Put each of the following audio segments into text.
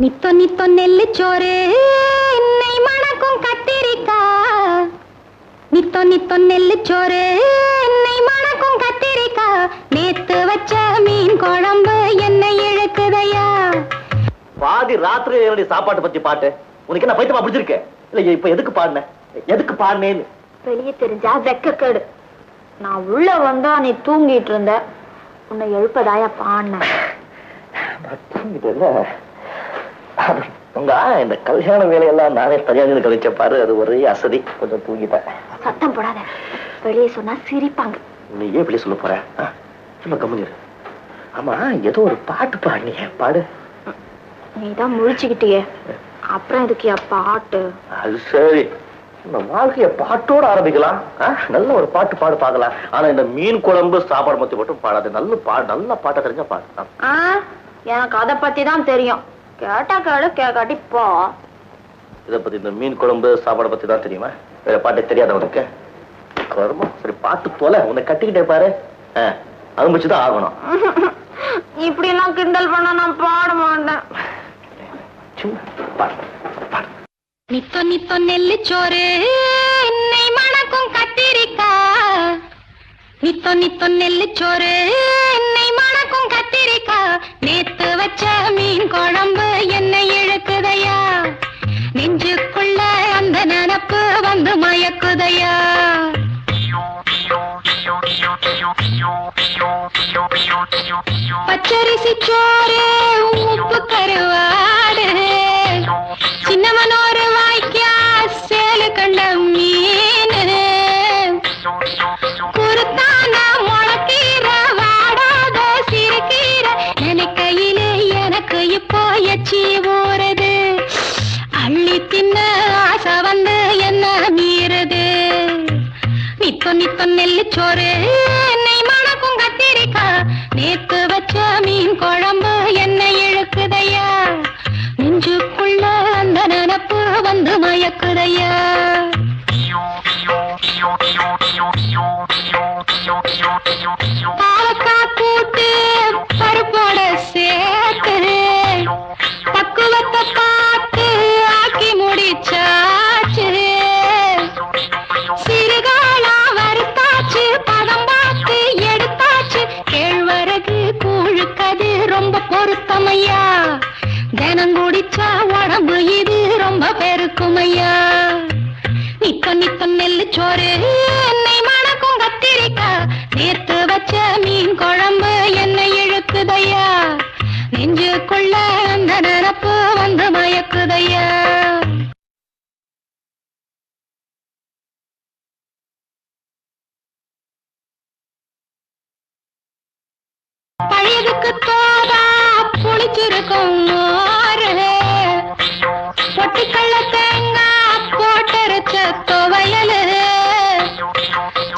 நித்தோ நித்தோ நெல்லு சோறு நெய் மணக்கும் கத்திரிக்கா நித்தோ நித்தோ நெல்லு சோறு நெய் மணக்கும் கத்திரிக்கா நேத்து வச்ச மீன் குழம்பு என்ன இழுக்குதையா. பாதி ராத்திரி என்னுடைய சாப்பாட்டு பத்தி பாட்டு உனக்கு என்ன பைத்தியமா பிடிச்சிருக்க? இல்ல இப்ப எதுக்கு பாடுனேன்னு வெளியே தெரிஞ்சா வெக்கக்கேடு. நான் உள்ள வந்தா நீ தூங்கிட்டு இருந்த, உன்னை எழுப்பதாயா பாடின. இந்த கல்யாண வேலையெல்லாம் நானே தனியாக கழிச்ச பாரு, அது ஒரே அசதி. கொஞ்சம் தூங்கிட்டேன். சத்தம் போடாத, வெளியே சொன்னா சிரிப்பாங்க. நீ ஏன் வெளியே சொல்ல போற? சும்மா கம்முனிரு. ஆமா, ஏதோ ஒரு பாட்டு பாடினியே, பாடு. நீதான் முழிச்சுக்கிட்டியே, அப்புறம் இதுக்கு பாட்டு? அது சரி, இந்த வாழ்க்கைய பாட்டோட ஆரம்பிக்கலாம். நல்ல ஒரு பாட்டு பாடு பாக்கலாம். ஆனா இந்த மீன் குழம்பு சாப்பாடு மத்தி மட்டும் பாடாது. நல்ல பாட்டை தெரிஞ்சா பாடு. எனக்கு அதை பத்தி தான் தெரியும். கேட்டா கேளு, கேட்காட்டி போ. இதை பத்தி, இந்த மீன் குழம்பு சாப்பாடு பத்தி தான் தெரியுமா? வேற பாட்டே தெரியாத உனக்கு? சரி, பாட்டு போல உன்னை கட்டிக்கிட்டே பாரு, அனுபவிச்சுதான் ஆகணும். இப்படி எல்லாம் கிண்டல் பண்ண நான் பாட மாட்டேன். நித்தோ நித்தோ நெல்லு சோறு நெய் மணக்கும் கத்திரிக்கா நித்தோ நித்தோ நெல்லு சோறு நெய் மணக்கும் கத்திரிக்கா நேத்து வச்ச மீன் குழம்பு என்ன இழுக்குதையா. நெஞ்சுக்குள்ள அந்த நினப்பு வந்து மயக்குதையா. பச்சரிசி சோறு உப்பு கருவாடு சின்னமனோரு வாய்க்கா சேலு கண்ட மீன் குருத்தான முளக்கீர வாடாத சிறுகீர நினைக்கையிலே எனக்கு இப்போ எச்சி ஊறுது. அள்ளி தின்ன ஆசை வந்து என்ன மீறுது. நித்தோ நித்தோ நெல்லு சோறு நெய் மணக்கும் கத்திரிக்கா நேத்து வச்ச மீன் குழம்பு என்ன இழுக்குதையா. நெஞ்சுக்குள்ள அந்த நினப்பு வந்து மயக்குதையா. பாவக்காய் கூட்டு பருப்போட சேர்த்து பக்குவத்தை பார்த்து ஆக்கி முடிச்சாச்சு. சிறுகாலா வறுத்தாச்சு, பதம் பார்த்து எடுத்தாச்சு. கேழ்வரகு கூழுக்கது ரொம்ப பொருத்தமையா. தினம் குடிச்சா உடம்பு இது ரொம்ப பெருக்குமையா. நித்தோ நித்தோ நெல்லு சோறு நெய் மணக்கும் கத்திரிக்கா நேத்து வச்ச மீன் குழம்பு என்ன இழுக்குதையா. நெஞ்சுக்குள்ள அந்த நினப்பு வந்து மயக்குதையா. பழையதுக்கு தோதா புளிச்சிருக்கும் பொட்டுக்கல்ல தேங்காய் போட்டரைச்ச துவையலு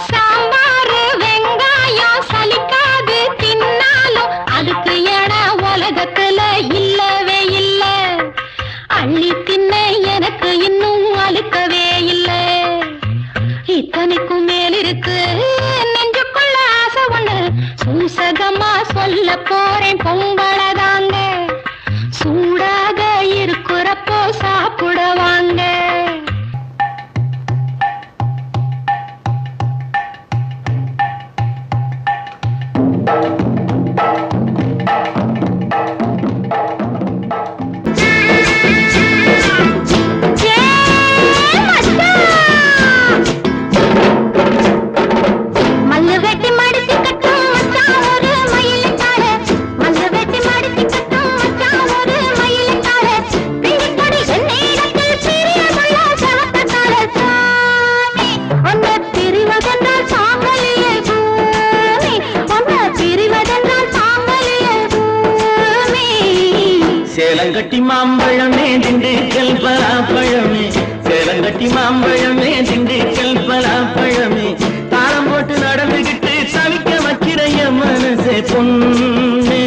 சாம்பார் வெங்காயம் சலிக்காது தின்னாலும் அதுக்கு என உலகத்துல இல்லவே இல்ல. அள்ளி தின்ன எனக்கு இன்னும் அழுக்கவே இல்லை. இத்தனைக்கும் மேல் இருக்கு நெஞ்சுக்குள்ள ஆசை ஒண்ணு. சூசகமா சொல்ல போறேன், பொங்கலதாங்க. சூடாக இருக்கிறப்போ சாப்பிடுவாங்க. சேலங்கட்டி மாம்பழமே திண்டுக்கல் பலாப்பழமே, சேலங்கட்டி மாம்பழமே திண்டுக்கல் பலாப்பழமே, தாளம் போட்டு நடந்துகிட்டு தவிக்க வைக்கிற என் மனசே பொண்ணு.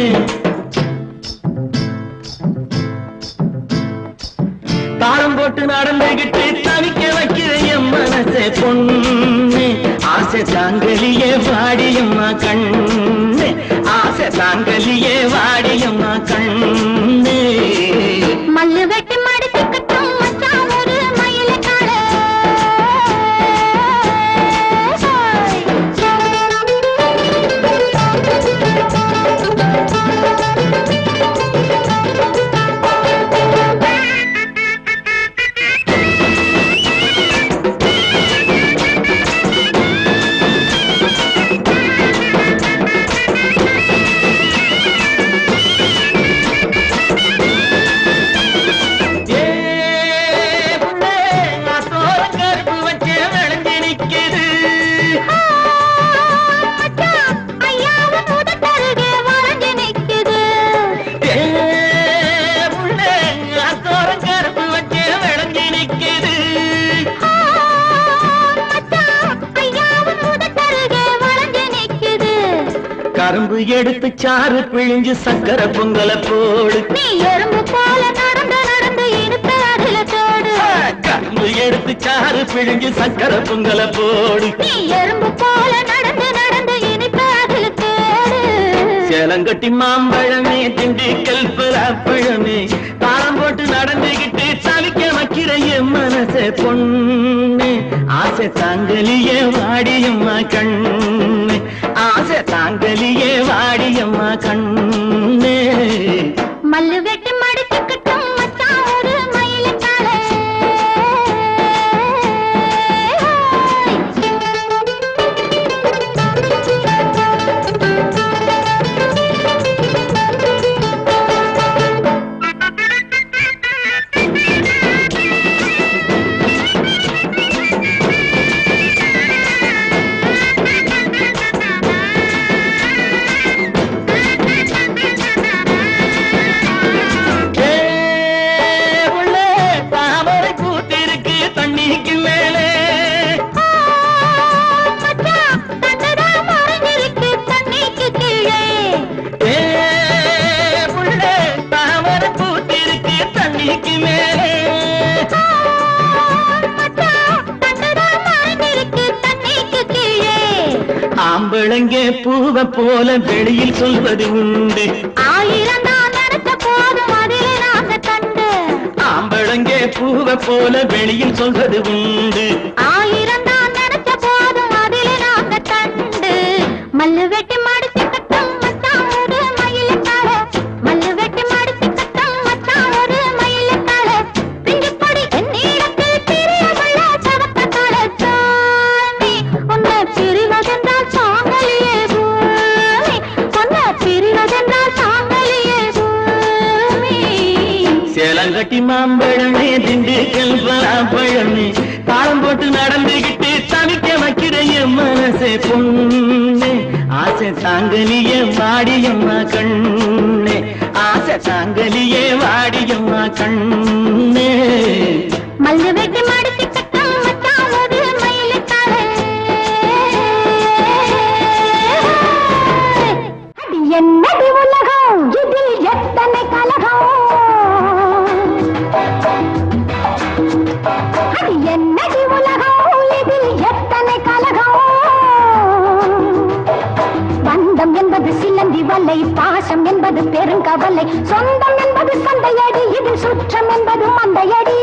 தாளம் போட்டு நடந்துகிட்டு தவிக்க வைக்கிற என் மனசே பொண்ணு. ஆசை தாங்கலியே வாடியம்மா கண்ணு, ஆசை தாங்கலியே வாடியம்மா கண்ணு. மல்லு வெட்டி மடிச்சுக்கட்டும் மச்சான் ஒரு மயிலக்கால. கரும்பு எடுத்து சாறு பிழிஞ்சு சக்கர பொங்கல போடு. நீ எறும்பு போல நடந்து நடந்து இனிப்ப அதுல தோடு. கரும்பு எடுத்து சாறு பிழிஞ்சு சக்கர பொங்கல போடு. நீ எறும்பு போல நடந்து நடந்து இனிப்ப அதுல தோடு. சேலங்கட்டி மாம்பழமே திண்டுக்கல் பலாப்பழமே தாளம் போட்டு நடந்துகிட்டு தவிக்க வைக்கிற என் மனசே பொண்ணு. ஆசை தாங்கலியே வாடியம்மா கண்ணு. ஆசை தாங்கலியே வாடியம்மா கண்ணு. மல்லு வெட்டி மடிச்சுக்கட்டும் மச்சான் ஒரு மயிலக்கால. ஆம்பளங்கே பூவ போல வெளியில் சொல்வது உண்டு. 1000 தான் நடத்த போதும் அதிலே நாங்க கண்டு. ஆம்பளங்கே பூவ போல வெளியில் சொல்வது உண்டு. 1000 தான் நடத்த போதும் அதிலே நாங்க கண்டு. மல்லு வெட்டி மடிச்சுக்கட்டும் மச்சான் ஒரு மயிலக்கால. மல்லு வெட்டி மடிச்சுக்கட்டும் மச்சான் ஒரு மயிலக்கால. பிஞ்சு பொடி என்னிடத்தில் பிரியமுள்ள சவக்கத்தால சாமி. உன்னை பிரிவதென்றால் சாங்கலியே பூமி. உன்னை பிரிவதென்றால் சாங்கலியே பூமி. சேலங்கட்டி மாம்பழமே திண்டுக்கல் பலாப்பழமே தாளம் போட்டு நடந்துகிட்டு தவிக்க வைக்கிற என் மனசே பொண்ணு. ஆசை தாங்கலியே வாடியம்மா கண்ணு. ஆசை தாங்கலியே வாடியம்மா கண்ணு. மல்லு வெட்டி மடிச்சுக்கட்டும் மச்சான் ஒரு மயிலக்கால. அது என்னடி உலகம் இதில் எத்தனை கலகம். அது என்னடி உலகம் இதில் எத்தனை கலகம். பந்தம் என்பது சிலந்தி வலை, பாசம் என்பது பெருங்கவலை, சொந்தம் என்பது சந்தையடி, இது சுற்றம் என்பது மந்தையடி.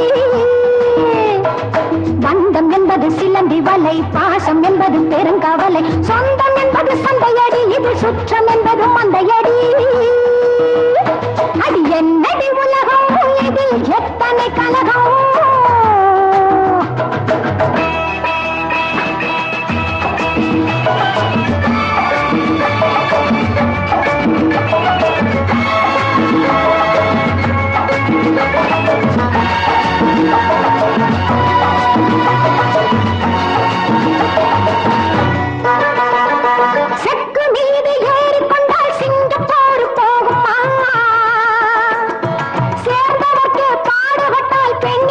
பந்தம் என்பது சிலந்தி வலை, பாசம் என்பது பெருங்கவலை, சொந்தம் என்பது சந்தையடி, இது சுற்றம் என்பது மந்தையடி. அது என்னடி உலகம் இதில் எத்தனை கலகம். செக்கு மீது ஏறிக்கொண்டால் சிங்கப்பூர் போகுமா. சேர்ந்தவர்க்கு பாடுபட்டால் பெண்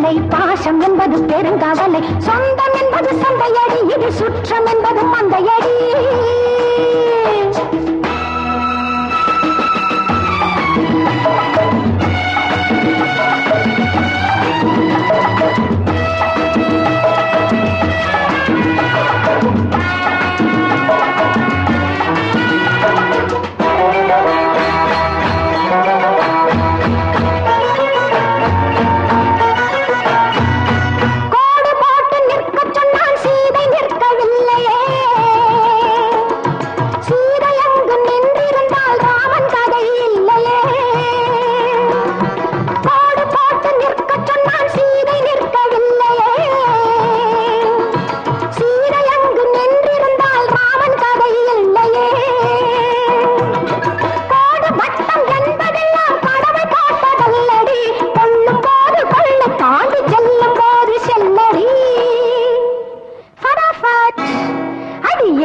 வல்லை பாசம் என்பது பெருங்கவலை சொந்தம் என்பது சந்தையடி இது சுற்றம் என்பது மந்தையடி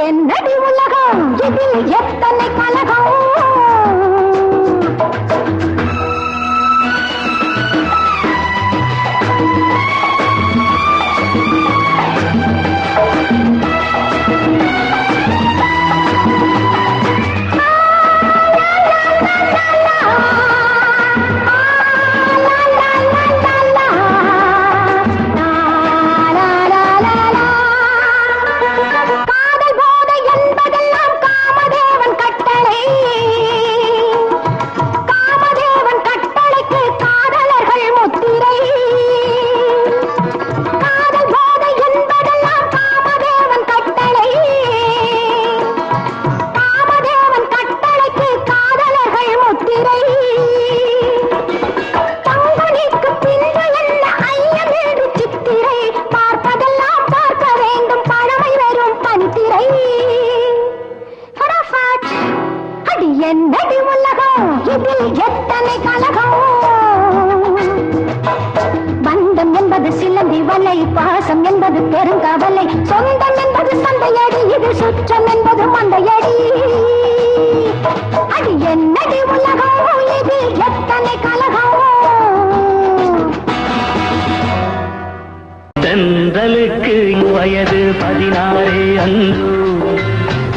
என்னடி உலகம் இதில் எத்தனை கலகம் என்னடி உலகம் இதில் எத்தனை கலகம் பந்தம் என்பது சிலந்தி வலை பாசம் என்பது பெருங்கவலை சொந்தம் என்பது சந்தையடி இது சுற்றம் என்பது மந்தையடி அது என்னடி உலகம் இதில் எத்தனை கலகம் தென்றலுக்கு வயது 16 அன்று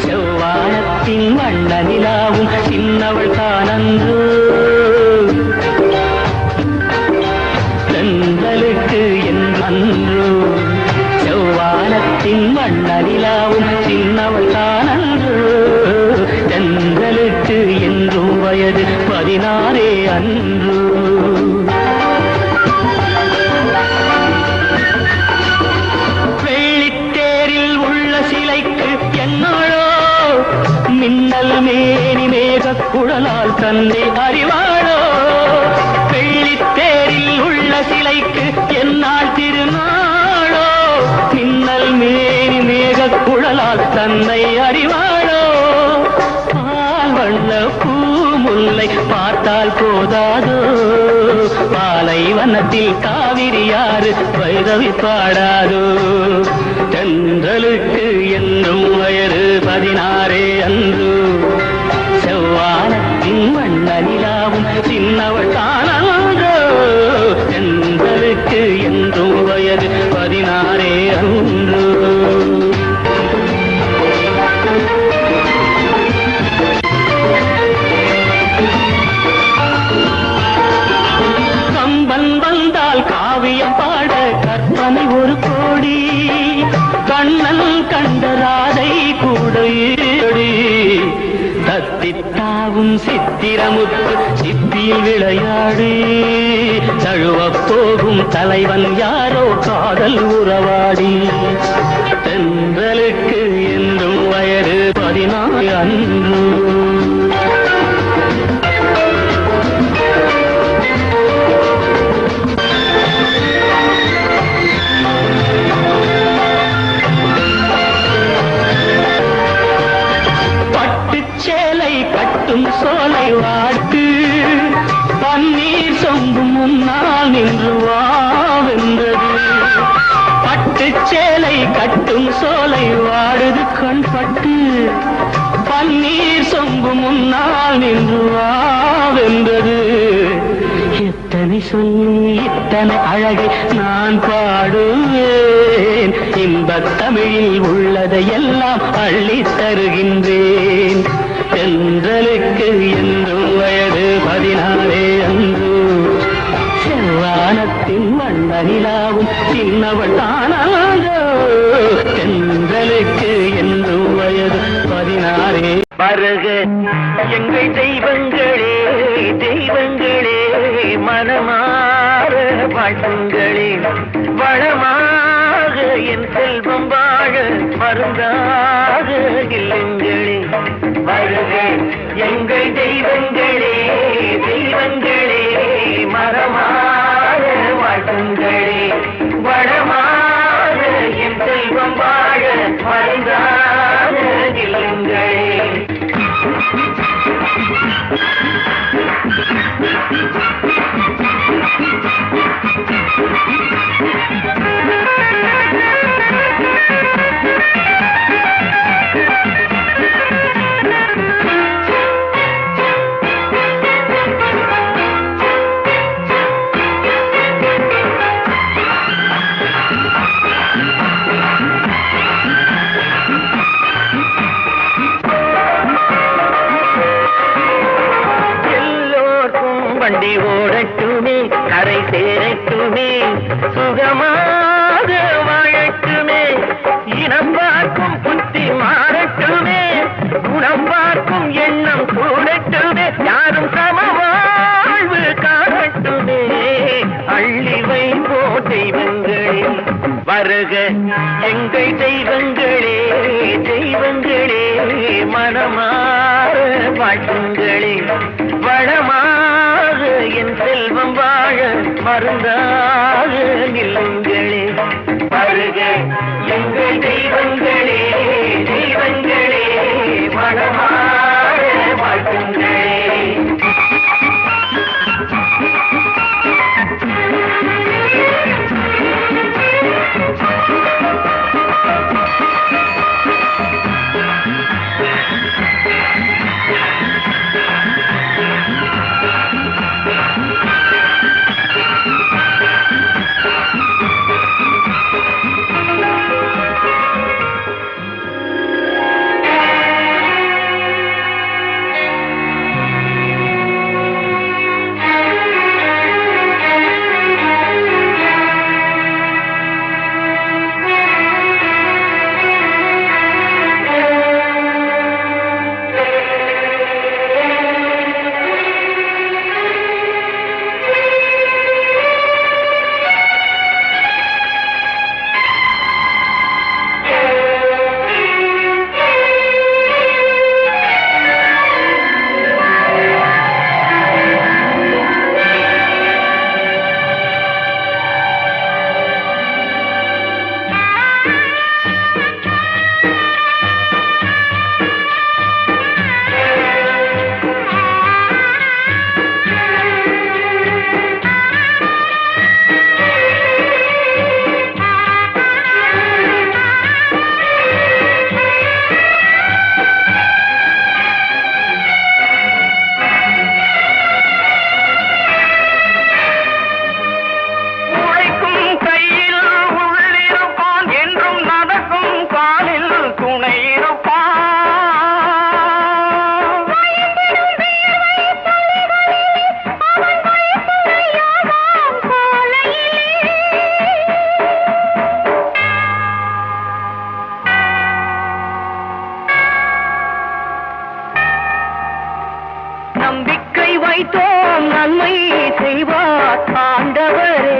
செவ்வானத்தின் வண்ண நிலாவும் சின்னவள் தானன்று தென்றலுக்கு என்று செவ்வானத்தின் வண்ண நிலாவும் சின்னவள் தானன்று தென்றலுக்கு என்றும் வயது 16 அன்று மின்னல் மேனி மேகக் குழலால் தன்னை அறிவாளோ வெள்ளித்தேரில் உள்ள சிலைக்கு என்னால் திருநாளோ மின்னல் மேனி மேகக் குழலால் தன்னை அறிவாளோ பால் வண்ண பூமுல்லை பார்த்தால் போதாதோ பாலைவனத்தில் காவிரியாறு வைரவி பாடாதோ தென்றலுக்கு என்றும் வயது 16 அன்று செவ்வானத்தின் வண்ண நிலாவும் சின்னவள் தானன்றோ தென்றலுக்கு என்றும் வயது 16 அன்று கம்பன் வந்தால் காவியம் பாட கற்பனை ஒரு கோடி கண்ணன் கண்ட ராதை கூட தத்தித்தாவும் சித்திரமுத்து சிப்பியில் விளையாடி தழுவப் போகும் தலைவன் யாரோ காதல் உறவாடி தென்றலுக்கு என்றும் வயது 16 அன்று கட்டும் சோலை வாட்டு பன்னீர் சொம்பு முன்னால் நின்று வாவென்றது பட்டு சேலை கட்டும் சோலை வாடுது கண்பட்டு பன்னீர் சொம்பு முன்னால் நின்று வாவென்றது எத்தனை சொல்லி இத்தனை அழகை நான் தமிழில் உள்ளதையெல்லாம் அள்ளித் தருகின்றேன். தென்றலுக்கு என்றும் வயது 16 அன்று. செவ்வானத்தின் வண்ண நிலாவும் சின்னவள் தானாக. தென்றலுக்கு என்றும் வயது 16. வருக எங்கள் தெய்வங்களே தெய்வங்களே, மனமாற வாழ்த்துங்களே, வளமாக என் செல்வம் வாழ மருந்தாக இல்லங்களே. வருக எங்கள் தெய்வங்களே தெய்வங்களே, மனமாற வாழ்த்துங்களே, வளமாக என் செல்வம் வாழ மருந்தாக இல்லங்களே. வண்டி ஓடட்டுமே, கரை சேரட்டுமே, சுகமாக வாழட்டுமே, இனம் பார்க்கும் புத்தி மாறட்டுமே, குணம் பார்க்கும் எண்ணம் கூடட்டுமே, யாரும் சமவாழ்வு காணட்டுமே, அள்ளிவை போ தெய்வங்களே. வருக எங்கள் தெய்வங்களே தெய்வங்களே, மனமாற வாழ்த்துங்களே, வளமாக என் செல்வம் வாழ மருந்தாக நில்லுங்களே. வருக எங்கள் தெய்வங்களே தெய்வங்களே, வளமாக வாழ்த்துங்களே. நம்பிக்கை வைத்தோம் நன்மை செய்வார் ஆண்டவரே.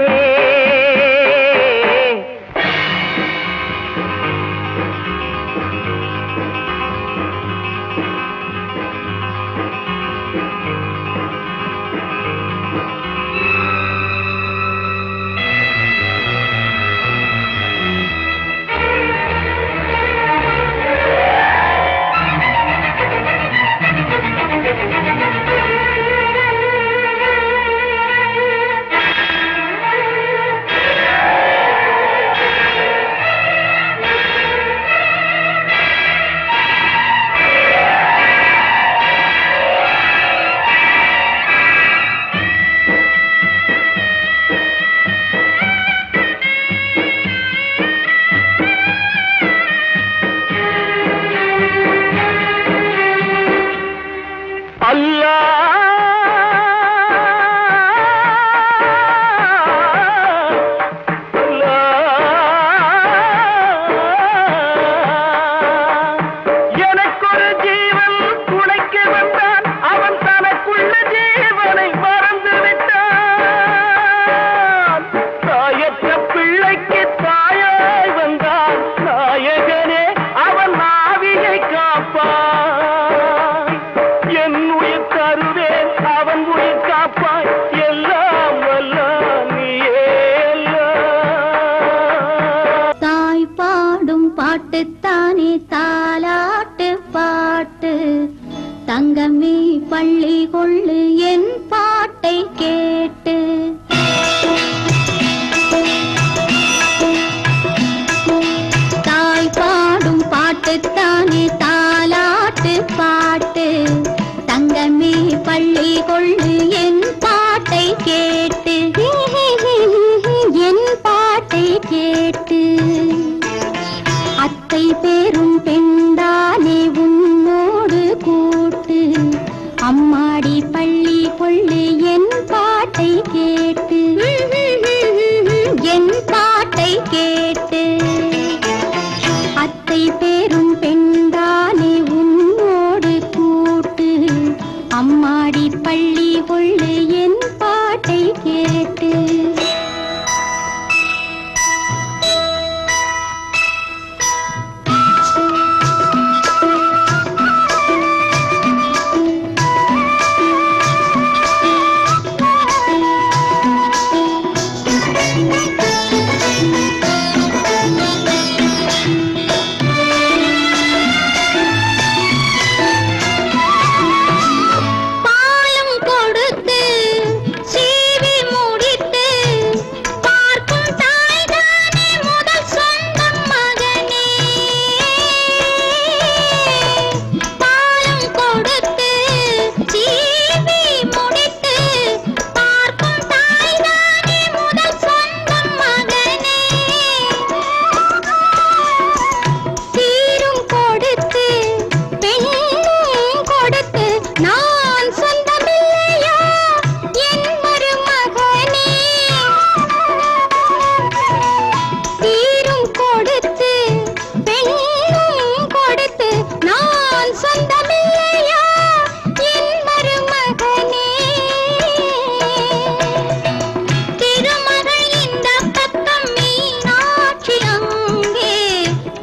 லா எனக்கொரு ஜீவன் துணைக்க வந்தான் அவன் தனக்குள்ள ஜீவனை மறந்து விட்டான் தாயற்ற பிள்ளைக்கு தாயாய் வந்தான் நாயகனே அவன் ஆவியை காப்பான் என் உயிர் தருவேன் அவன் உயிர் காப்பாய் எல்லாம் வல்ல நீயே தாய் பாடும் பாட்டுத்தானே தாலாட்டு பாட்டு தங்கமே பள்ளி கொள்ளு என் பாட்டை கேட்டு தாய் பாடும் பாட்டுத்தானே தாலாட்டு பாட்டு தங்கமே பள்ளி கொள்ளு என் பாட்டை கேட்டு என் பாட்டை கேட்டு அத்தை பேரும் பெண்டானே உன்னோடு கூட்டு அம்மாடி பள்ளி கொள்ளு என் பாட்டை கேட்டு என் பாட்டை கேட்டு அத்தை பேரும் பெண்டானே உன்னோடு கூட்டு அம்மாடி பள்ளி கொள்ளு என் பாட்டை கேட்டு பாலும் கொடுத்து சீவி முடித்து பார்க்கும் தாய்தானே முதல் சொந்தம் மகனே பாலும் கொடுத்து சீவி முடித்து பார்க்கும் தாய்தானே முதல் சொந்தம் மகனே சீரும் கொடுத்து பெண்ணும் கொடுத்து நான் சொந்தமில்லையா என் மருமகனே சீரும் கொடுத்து பெண்ணும் கொடுத்து நான் சொந்தமில்லையா என் மருமகனே திருமகள் இந்த பக்கம் மீனாட்சி அங்கே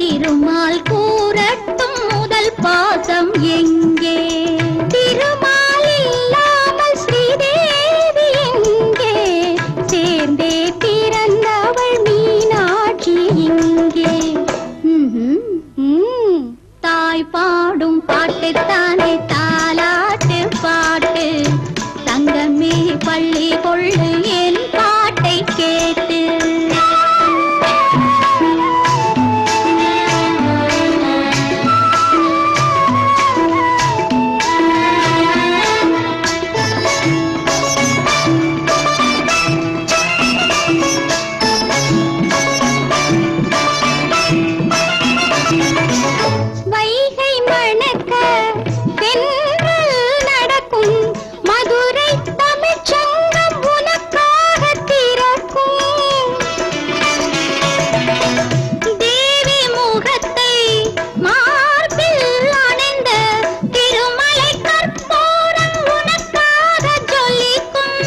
திருமால் கூறட்டும் முதல் பாசம் எங்கே திருமால் இல்லாமல் ஸ்ரீதேவி எங்கே சேர்ந்தே பிறந்தவள் மீனாட்சி இங்கே தாய் பாடும் பாட்டுத்தானே தாலாட்டு பாட்டு தங்கமே பள்ளி கொள்ளு என் பாட்டை கேட்டு வைகை மணக்க தென்றல் நடக்கும் மதுரை தமிழ்ச்சங்கம் உனக்காக திறக்கும் தேவி முகத்தை மார்பில் அணிந்த திருமலை கற்பூரம் உனக்காக ஜொலிக்கும்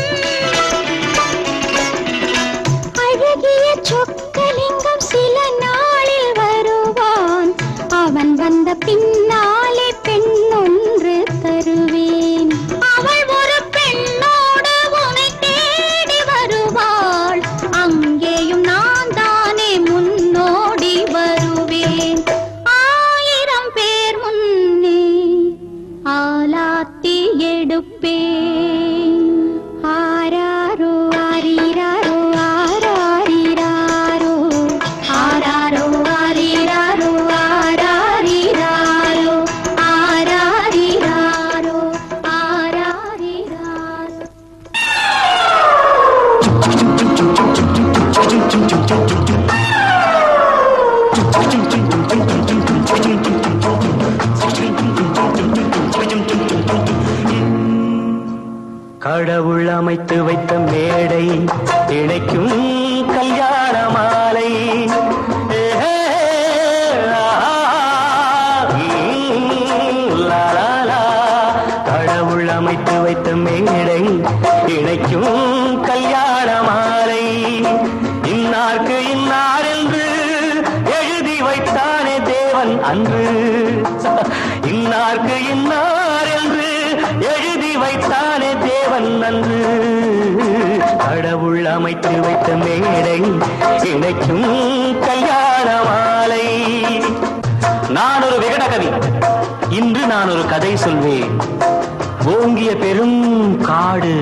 அழகிய சொக்கலிங்கம் சில நாளில் வருவான் அவன் வந்த பின்னாலே பெண் ஒன்று தருவேன் அவள் ஒரு பெண்ணோடு உன்னை தேடி வருவாள் அங்கேயும் நான் தானே முன்னோடி வருவேன் 1000 பேர் முன்னே ஆலாத்தி எடுப்பேன் ஆராரோ ஆரிராரோ ஆராரிராரோ ஆராரோ ஆரிராரோ ஆராரிராரோ ஆராரிராரோ ஆராரிராரோ கடவுள் அமைத்து வைத்த மேடை இணைக்கும் கல்யாண மாலை. கடவுள் அமைத்து வைத்த மேடை இணைக்கும் கல்யாண மாலை. இன்னார்க்கு இன்னார் என்று எழுதி வைத்தானே தேவன் அன்று. இன்னார்க்கு இன்னார் என்று எழுதி வைத்தானே தேவன் அன்று. கடவுள் அமைத்து வைத்த மேடை இணைக்கும் கல்யாண மாலை. நான் ஒரு விகடகவி, இன்று நான் ஒரு கதை சொல்வேன். ஓங்கிய பெரும் காடு,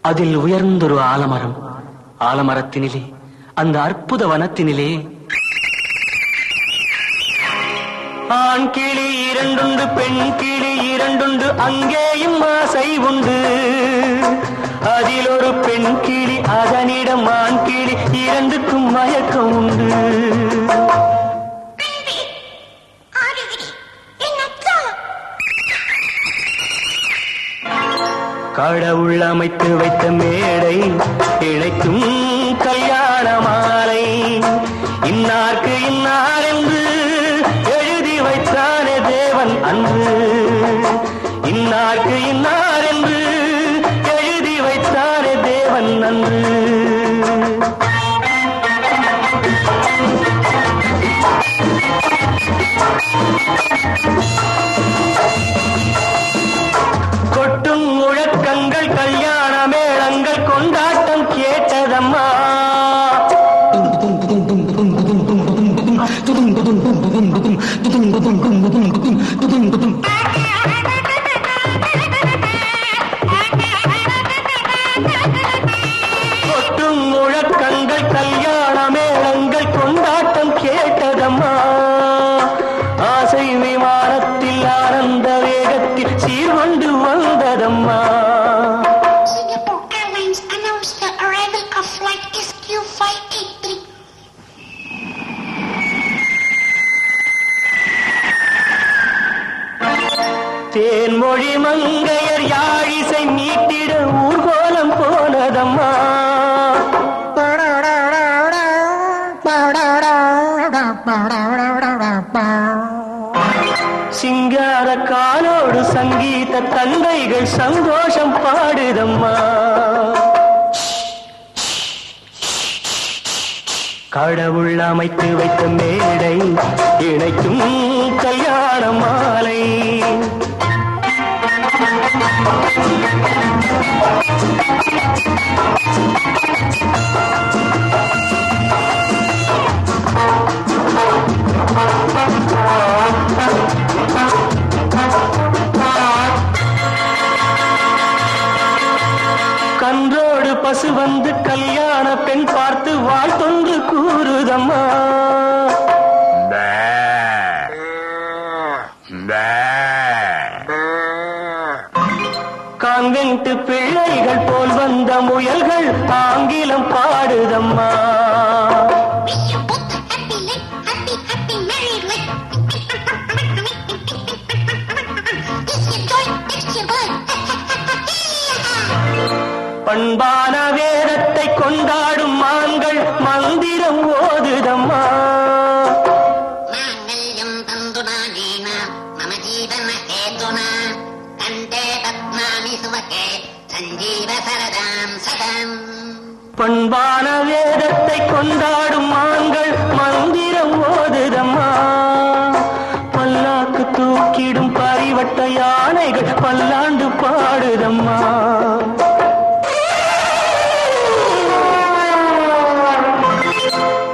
அதில் உயர்ந்தொரு ஆலமரம். ஆலமரத்தினிலே, அந்த அற்புத வனத்தினிலே ஆண் கிளி இரண்டுண்டு, பெண் கிளி இரண்டுண்டு, அங்கேயும் ஆசை உண்டு. அதில் ஒரு பெண் கிளி, அதனிடம் ஆண் கிளி, இரண்டுக்கும் மயக்கம் உண்டு. கடவுள் அமைத்து வைத்த மேடை இணைக்கும் கல்யாண மாலை. இன்னார்க்கு இன்னார் என்று எழுதி வைத்தானே தேவன் அன்று. இன்னார்க்கு இன்னார் என்று எழுதி வைத்தானே தேவன் அன்று. கொட்டும் முழக்கங்கள், கல்யாண மேளங்கள், கொண்டாட்டம் கேட்டதம்மா. கொட்டும் முழக்கங்கள், கல்யாண மேளங்கள், கொண்டாட்டம் கேட்டதம்மா. ஆசை விமானத்தில் ஆனந்த வேகத்தில் சீர்கொண்டு வந்ததம்மா. Singapore Airlines announced the arrival of flight SQ583. Thenmozhi மங்கையர் யாழிசை மீட்டிட ஊர்கோலம் போனதம்மா. சிங்கார காலோடு சங்கீத தந்தைகள் சந்தோஷம் பாடுதம்மா. கடவுள் அமைத்து வைத்த மேடை இணைக்கும் கல்யாண மாலை. கன்றோடு பசு வந்து கல்யாண பெண் பார்த்து வாழ்த்தொன்று கூறுதம்மா. கான்வென்ட் பிள்ளைகள் போல் வந்த முயல்கள் ஆங்கிலம் பாடுதம்மா. Wish you both a happy life, happy, happy married life. This your joy, next your blood. பண்பான வேதத்தை கொண்டாடும் மான்கள் மந்திரம் ஓதுதம்மா. மாங்கல்யம் தந்துனா நீனா மம ஜீவன ஹேதுனா கண்டே பத்மானி சுவகே சஞ்சீவ சரதாம் சதம். பண்பான வேதத்தை கொண்டாடும் மான்கள் மந்திரம் ஓதுதம்மா. பல்லாக்கு தூக்கிடும் பரிவட்ட யானைகள் பல்லாண்டு பாடுதம்மா.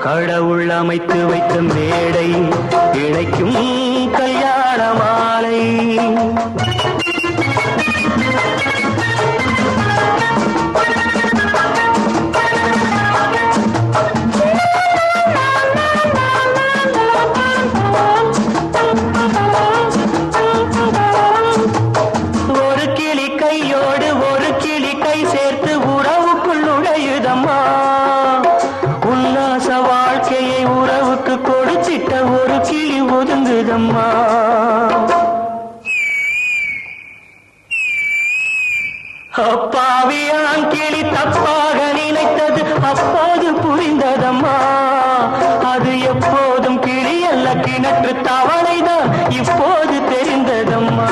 கடவுள் அமைத்து வைத்த மேடை இணைக்கும் கல்யாண மாலை. ஒரு கிளி கையோடு ஒரு கிளி கை சேர்த்து உறவுக்குள் நுழையுதம்மா. உல்லாச வாழ்க்கையை உறவுக்கு கொடு புரிந்ததம்மா. அப்பாவியான் கிளி தப்பாக நினைத்தது அப்போது புரிந்ததம்மா. அது எப்போதும் கிளி அல்ல கிணற்று தவளைதான் இப்போது தெரிந்ததம்மா.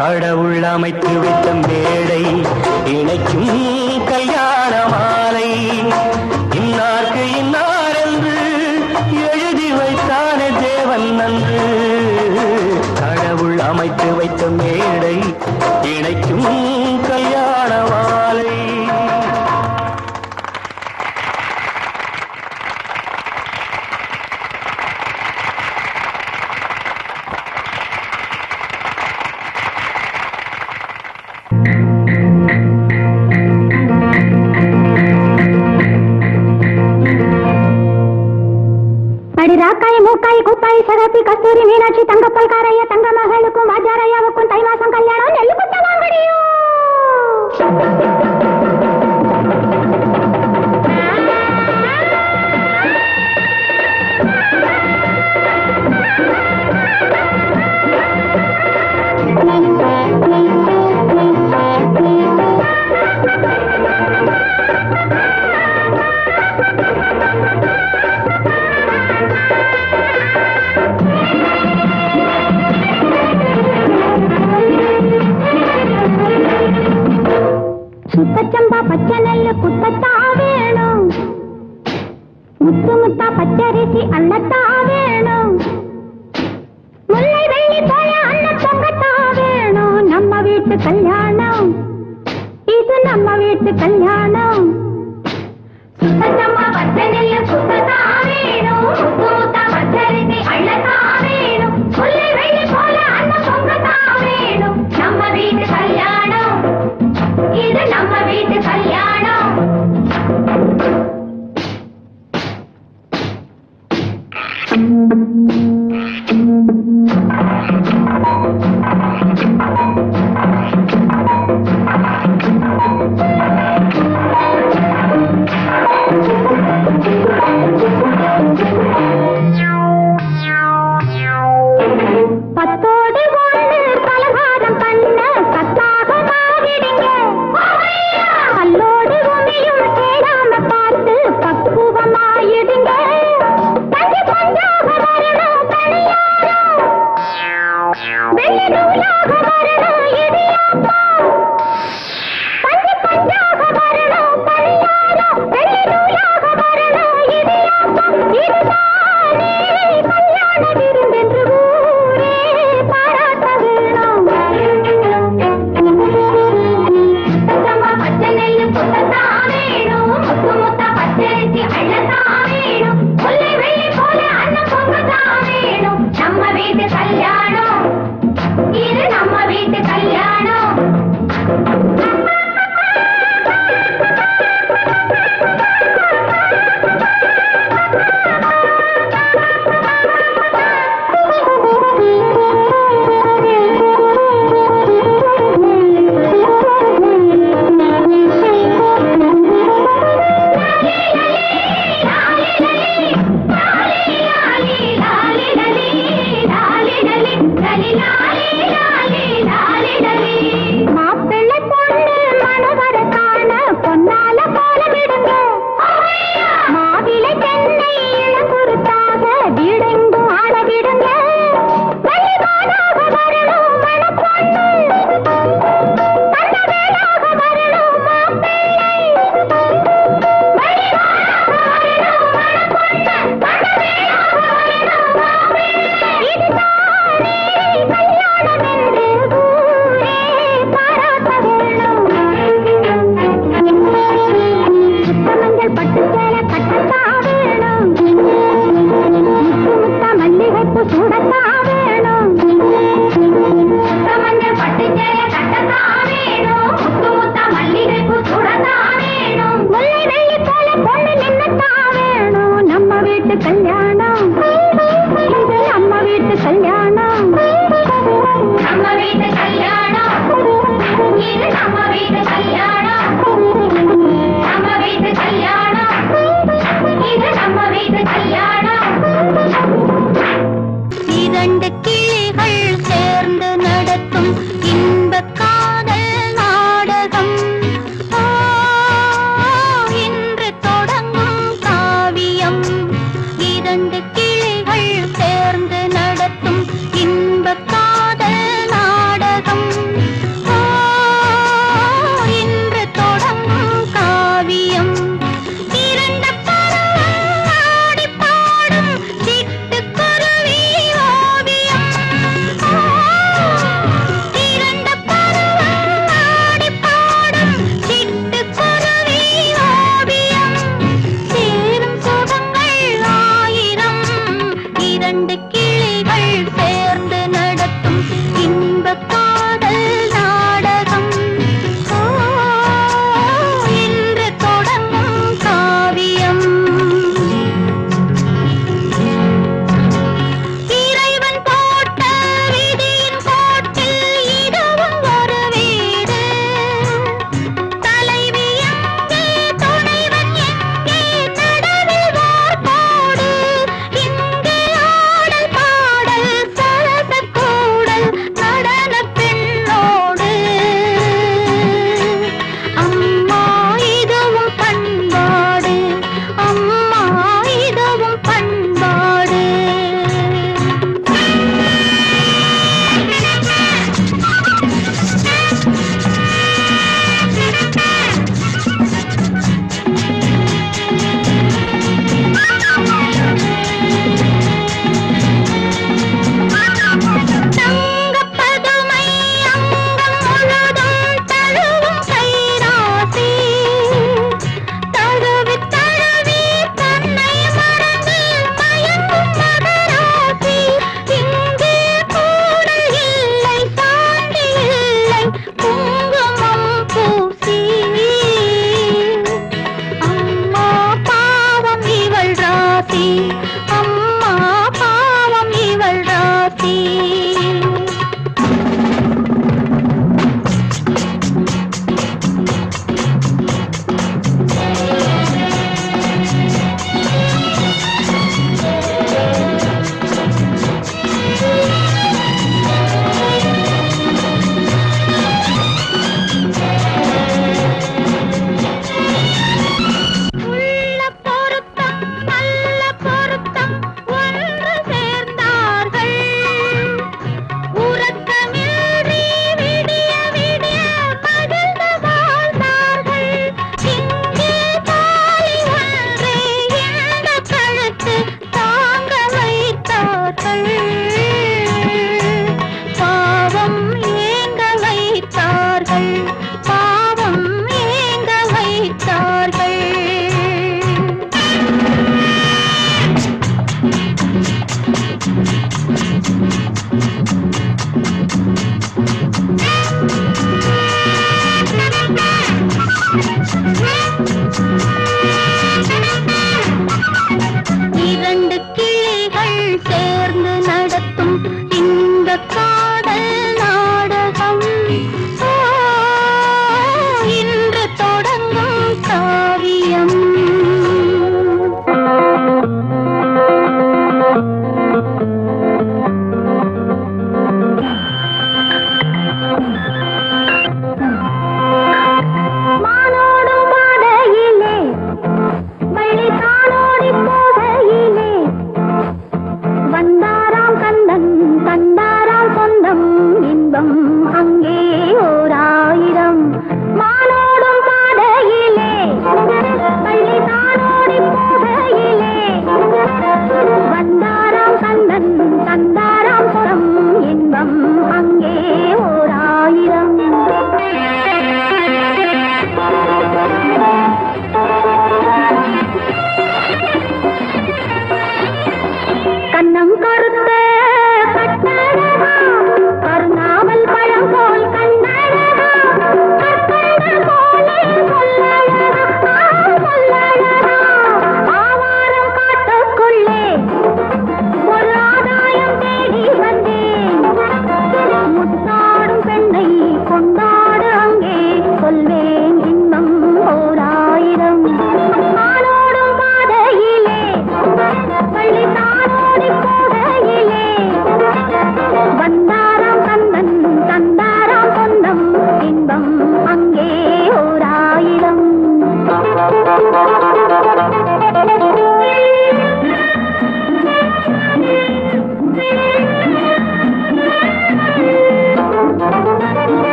கடவுள் அமைத்து வைத்த மேடை இணைக்கும் கல்யாண மாலை. இன்னார்க்கு இன்னார் என்று எழுதி வைத்தானே தேவன் நன்று. கடவுள் அமைத்து வைத்த மேடை இணைக்கும் கல்யாண மாலை. ராக்காய் மூக்காய் குப்பாய் சகப்பி கஸ்தூரி மீனாட்சி தங்கப்பல் காரைய தங்க மகளுக்கும் வாஜாரையாவுக்கும் தை மாசம் கல்யாணம் நெல்லு குத்த வாங்கடியும். சுத்தச்சம்பா பச்சை நெல்லு குத்தத்தா வேணும். முத்து முத்தா பச்சரிசி அன்னத்தா வேணும். முல்லை வெள்ளி போல அன்னம் பொங்கத்தா வேணும். நம்ம வீட்டு கல்யாணம் இது நம்ம வீட்டு கல்யாணம். சுத்தச்சம்பா பச்சை நெல்லு குத்தத்தா வேணும். முத்து முத்தா பச்சரிசி அன்னத்தா வேணும். முல்லை வெள்ளி போல அன்னம் பொங்கத்தா வேணும். நம்ம வீட்டு கல்யாணம் இது நம்ம வீட்டு கல்யாணம். பத்தோடு ஒன்று பலகாரம் பண்ண சத்தாக மாவிடுங்க. பல்லோடு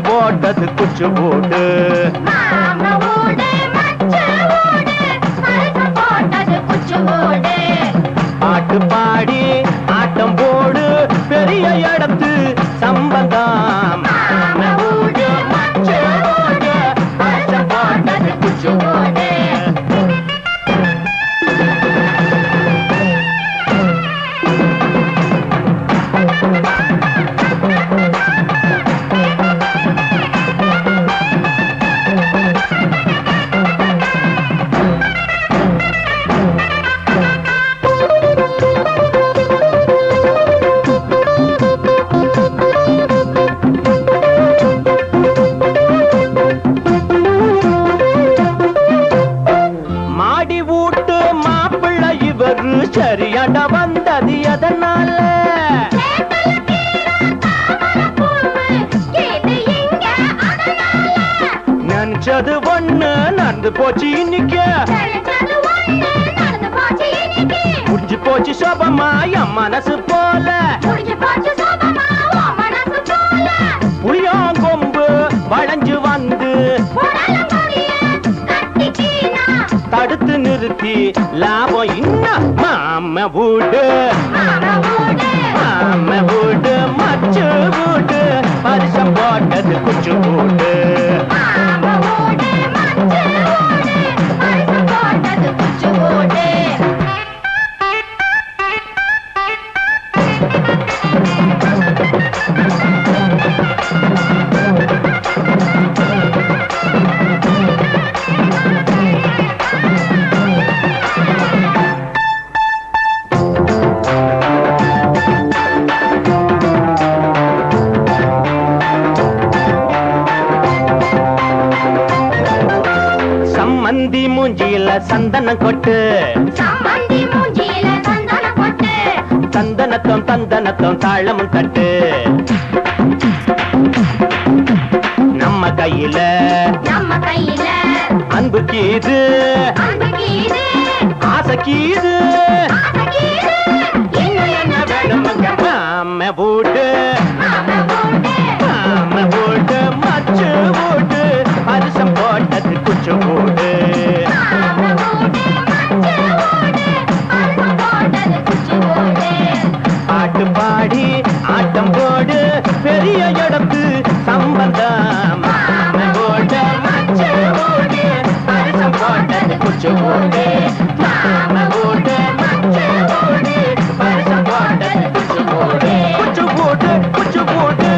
போட்டது குச்சு போடு பாட்டு பாடி ஆட்டம் போடு பெரிய இடத்து சம்பந்தம் குச்சு போடு சரியாட வந்தது எதனால நினைச்சது ஒண்ணு நடந்து போச்சு இன்னைக்கு முடிஞ்சு போச்சு சோபமா என் மனசு போல புளியாங்கொம்பு வளைஞ்சு வந்து தடுத்து நிறுத்தி லாபம் இன்னும் மாம வீடு மச்சு வீடு பரிசம் போட்டது குச்சு வீடு சம்மந்தி மூஞ்சியில சந்தனம் கொட்டு தந்தனத்தம் தந்தனத்தம் தாளமும் தட்டு நம்ம கையில அன்பு கீது ஆசை கீது என்ன வேணுமுங்க மாம வீடு மச்சு வீடு பரிசம் போட்டது குச்சு வீடு குச்சு போடு நாம ஓடு மச்ச ஓடு வருஷம் போட்டது குச்சு போடு குச்சு போடு குச்சு போடு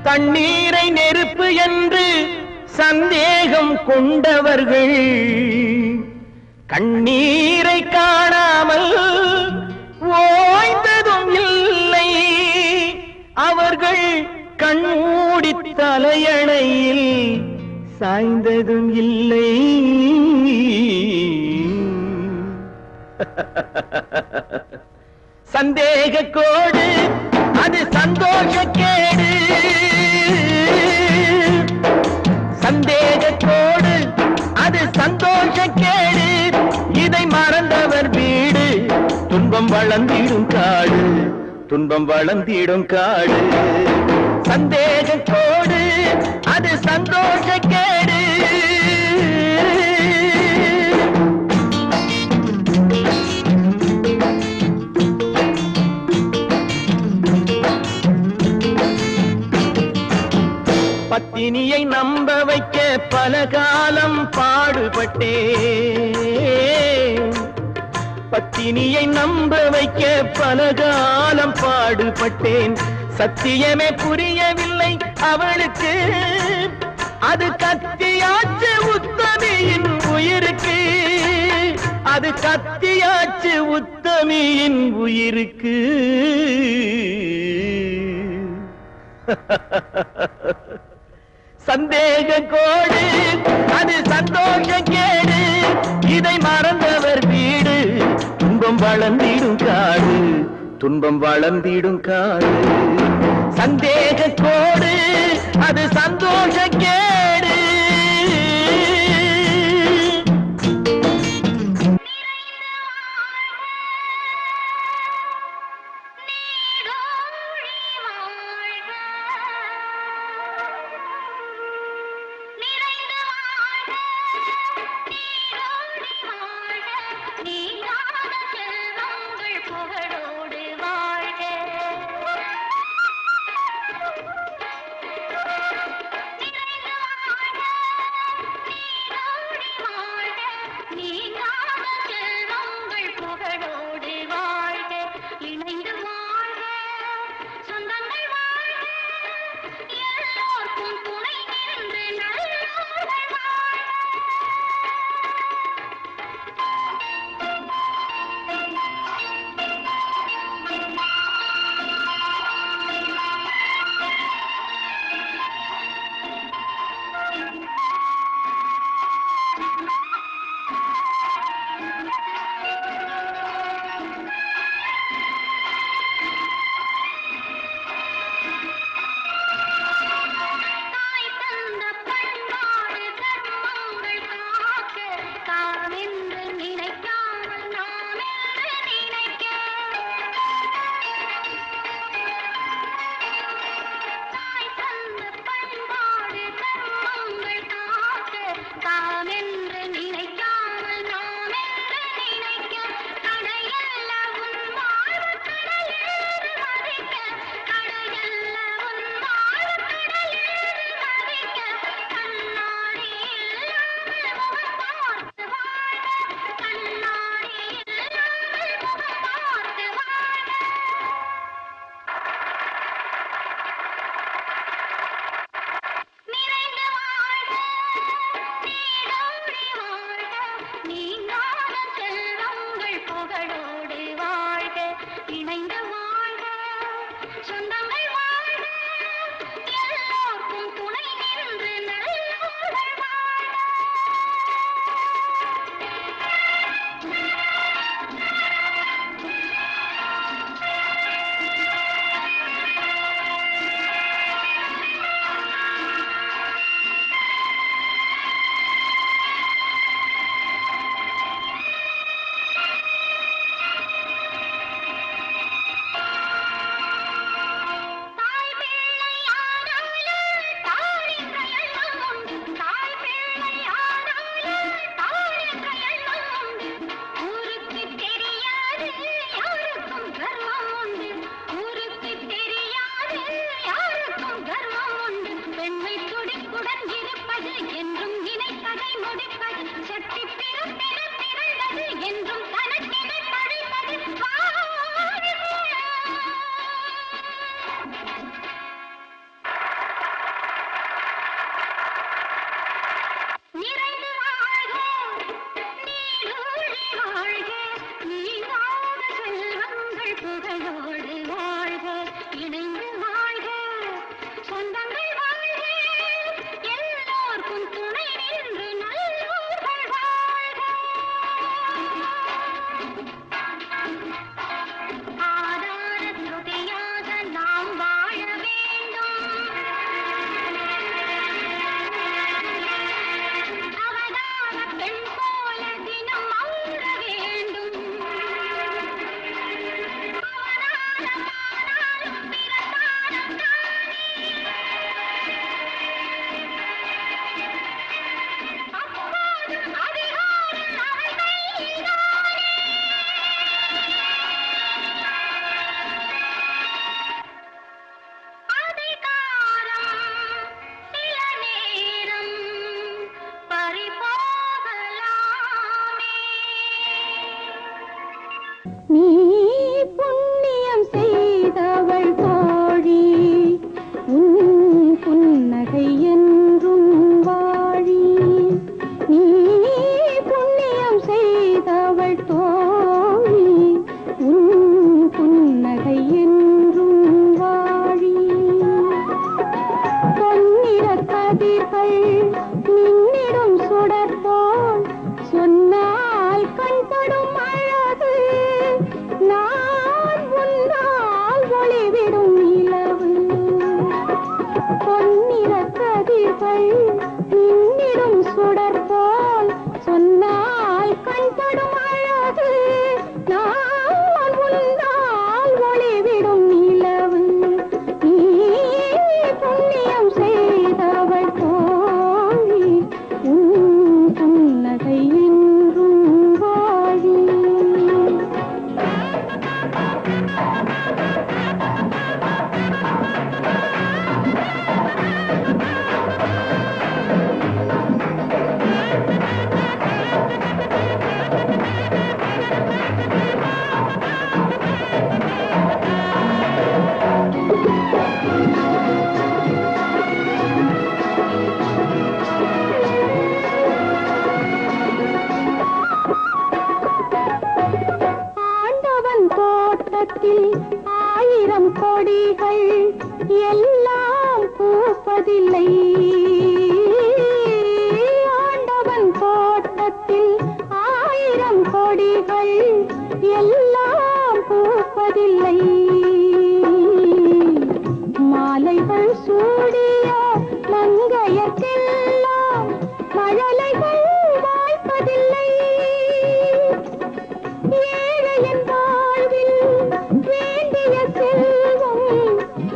தண்ணீரை நெருப்பு என்று சந்தேகம் கொண்டவர்கள் கண்ணீரை காணாமல் ஓய்ந்ததும் இல்லை. அவர்கள் கண்மூடி தலையணையில் சாய்ந்ததும் இல்லை. சந்தேக கோடு அது சந்தோஷ கேடு. சந்தேக கோடு அது சந்தோஷ கேடு. இதை மறந்தவர் வீடு துன்பம் வளர்ந்திடும் காடு. துன்பம் வளர்ந்திடும் காடு. சந்தேக கோடு அது சந்தோஷ கேடு. பத்தினியை நம்ப வைக்க பல காலம் பாடுபட்டேன். பத்தினியை நம்ப வைக்க பல காலம் பாடுபட்டேன். சத்தியமே புரியவில்லை அவளுக்கு. அது கத்தியாச்சு உத்தமியின் கத்தியாச்சு உத்தமியின் உயிருக்கு. சந்தேக கோடு அது சந்தோஷ கேடு, இதை மறந்தவர் வீடு. துன்பம் வளர்ந்திடும் காடு, துன்பம் வளர்ந்திடும் காடு. சந்தேக கோடு அது சந்தோஷ கேடு. பூப்பதில்லை ஆண்டவன் தோட்டத்தில் 1000 கொடிகள் எல்லாம் பூப்பதில்லை மாலைகள் சூடிய மங்கையர்க்கெல்லாம் மழலைகள் வாய்ப்பதில்லை ஏழையின் வாழ்வில் வேண்டிய செல்வம்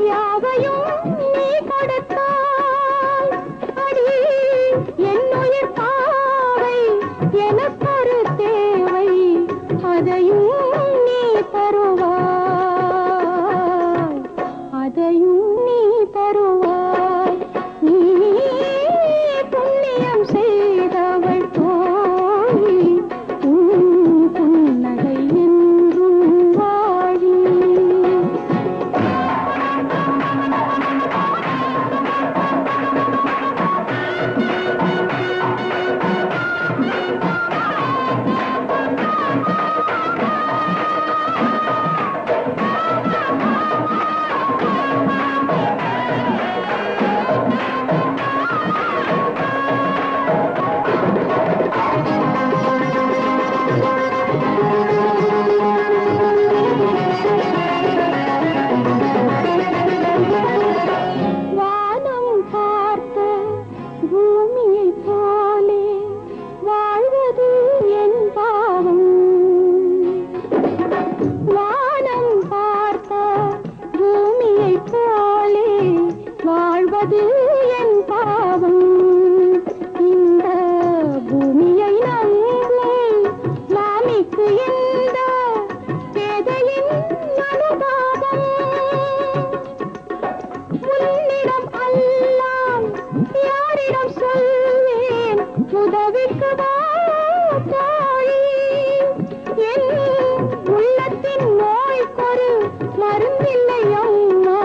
யாவையும் நீ கொடுத்தாய் அடி என்னுயிர் பாவை எனக்கொரு தேவை அதையும் நீ தருவாய் அதையும் நீ தருவாய் நீ புண்ணியம் செய்தவள் தோழி உன் புன்னகை என்றும் வாழி வானம் பார்த்த பூமியைப் போலே வாழ்வது என் பாவம் வானம் பார்த்த பூமியைப் போலே வாழ்வது என் பாவம் இந்த பூமியை நம்பும் மாமிக்கு இந்த பேதையின் அனுதாபம் உன்னிடம் அல்லாம் யாரிடம் சொல்வேன் உதவிக்கு வா தாயி என் உள்ளத்தின் நோய்க்கொரு மருந்தில்லை அம்மா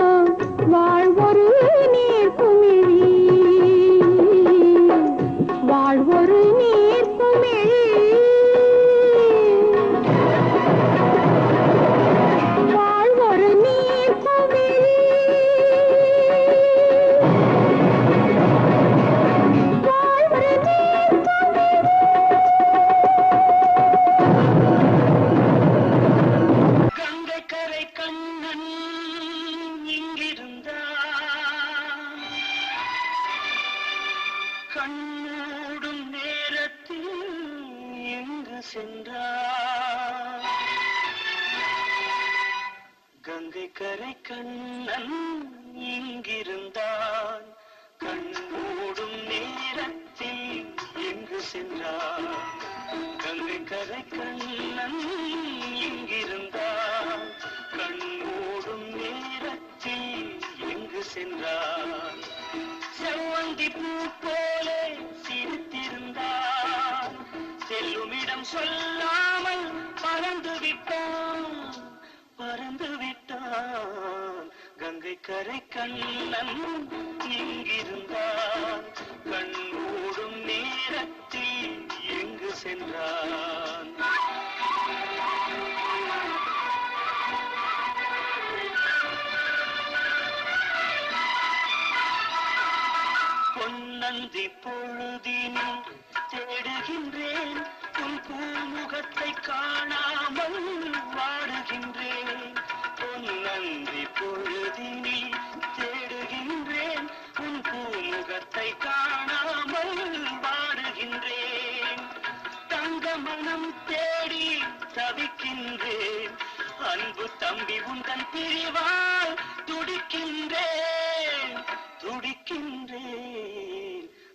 வாழ்வொரு நீர்க்குமிழி வாழ்வொரு நீர்க்குமிழி வாழ்வொரு நீர்க்குமிழி வாழ்வொரு நீர்க்குமிழி கங்கை கரை கண்ணன் இங்கிருந்தான் கண்ணூடும் நேரத்தில் எங்கு சென்றான் கங்கை கரை கண்ணன் இங்கிருந்தான் கண்ணூடும் நேரத்தில் எங்கு சென்றான் கங்கை கரை கண்ணன் இங்கிருந்தான் கண்ணூடும் நேரத்தில் எங்கு சென்றான் செவ்வந்தி பூ போல சிரித்திருந்தான் செல்லுமிடம் சொல்லாமல் பறந்து விட்டான் கங்கை கரை கண்ணன் இங்கிருந்தான் கண்ணூடும் நேரத்தில் எங்கு சென்றான் பொன்னந்தி பொழுதினில் தேடுகின்றேன் உன் பூமுகத்தை காணாமல் வாடுகின்றேன் பொன்னந்தி பொழுதினில் தேடுகின்றேன் உன் பூமுகத்தை காணாமல் வாடுகின்றேன் தங்க மனம் தேடி தவிக்கின்றேன் அன்பு தம்பி உந்தன் பிரிவால் துடிக்கின்றேன்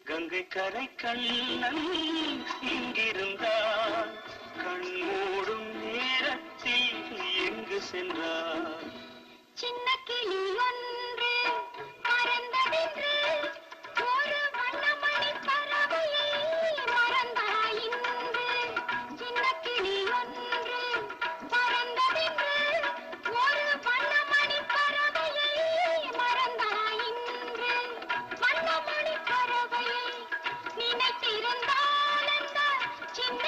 கங்கை கரை கண்ணன் இங்கிருந்தான் கண்மூடும் நேரத்தில் எங்கு சென்றான் சின்ன கிளி ஒன்று பறந்ததென்று ஒரு வண்ணமணி பறவையை மறந்தாயின்று சின்ன கிளி ஒன்று பறந்ததென்று ஒரு வண்ணமணி பறவையை மறந்தாயின்று வண்ணமணி பறவையை நினைத்திருந்தால் அந்த சின்ன